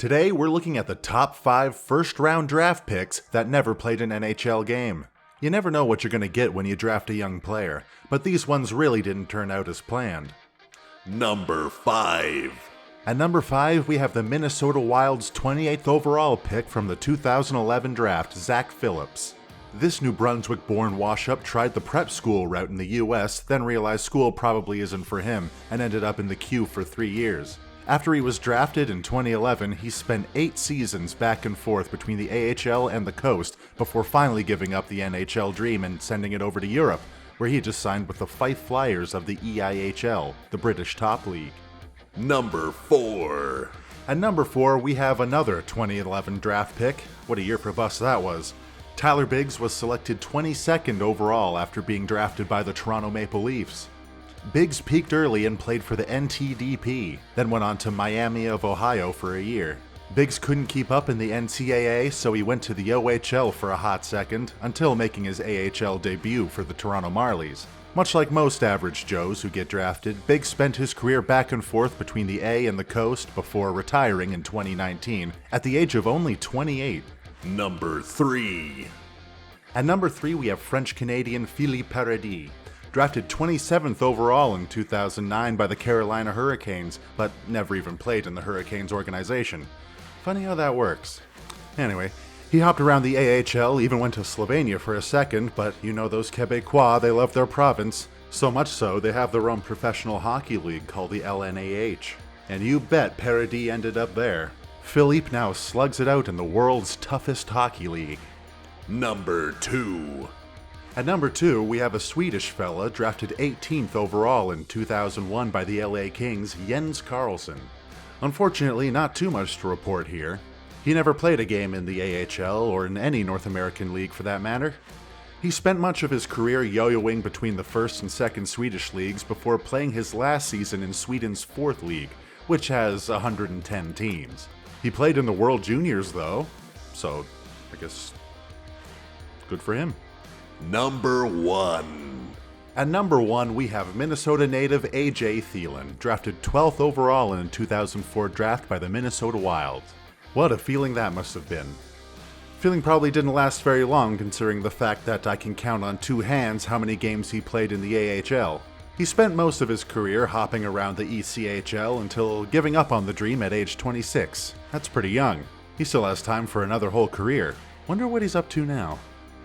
Today, we're looking at the top 5 first-round draft picks that never played an NHL game. You never know what you're going to get when you draft a young player, but these ones really didn't turn out as planned. Number 5. At number 5, we have the Minnesota Wild's 28th overall pick from the 2011 draft, Zach Phillips. This New Brunswick-born wash-up tried the prep school route in the US, then realized school probably isn't for him, and ended up in the queue for 3 years. After he was drafted in 2011, he spent 8 seasons back and forth between the AHL and the coast before finally giving up the NHL dream and sending it over to Europe, where he just signed with the Fife Flyers of the ECHL, the British top league. Number 4. At number 4, we have another 2011 draft pick. What a year for us that was. Tyler Biggs was selected 22nd overall after being drafted by the Toronto Maple Leafs. Biggs peaked early and played for the NTDP, then went on to Miami of Ohio for a year. Biggs couldn't keep up in the NCAA, so he went to the OHL for a hot second, until making his AHL debut for the Toronto Marlies. Much like most average Joes who get drafted, Biggs spent his career back and forth between the A and the coast before retiring in 2019, at the age of only 28. Number 3. At number 3, we have French-Canadian Philippe Paradis. Drafted 27th overall in 2009 by the Carolina Hurricanes, but never even played in the Hurricanes organization. Funny how that works. Anyway, he hopped around the AHL, even went to Slovenia for a second, but you know those Québécois, they love their province. So much so, they have their own professional hockey league called the LNAH. And you bet Paradis ended up there. Philippe now slugs it out in the world's toughest hockey league. Number 2. At number 2, we have a Swedish fella drafted 18th overall in 2001 by the LA Kings, Jens Karlsson. Unfortunately, not too much to report here. He never played a game in the AHL or in any North American league for that matter. He spent much of his career yo-yoing between the first and second Swedish leagues before playing his last season in Sweden's 4th league, which has 110 teams. He played in the World Juniors though, so I guess good for him. Number 1. At number 1, we have Minnesota native A.J. Thielen, drafted 12th overall in a 2004 draft by the Minnesota Wild. What a feeling that must have been. Feeling probably didn't last very long considering the fact that I can count on 2 hands how many games he played in the AHL. He spent most of his career hopping around the ECHL until giving up on the dream at age 26. That's pretty young. He still has time for another whole career. Wonder what he's up to now.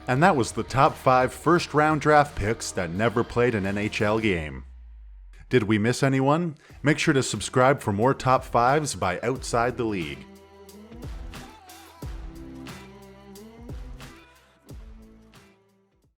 And that was the top 5 first-round draft picks that never played an NHL game. Did we miss anyone? Make sure to subscribe for more top 5s by Outside the League.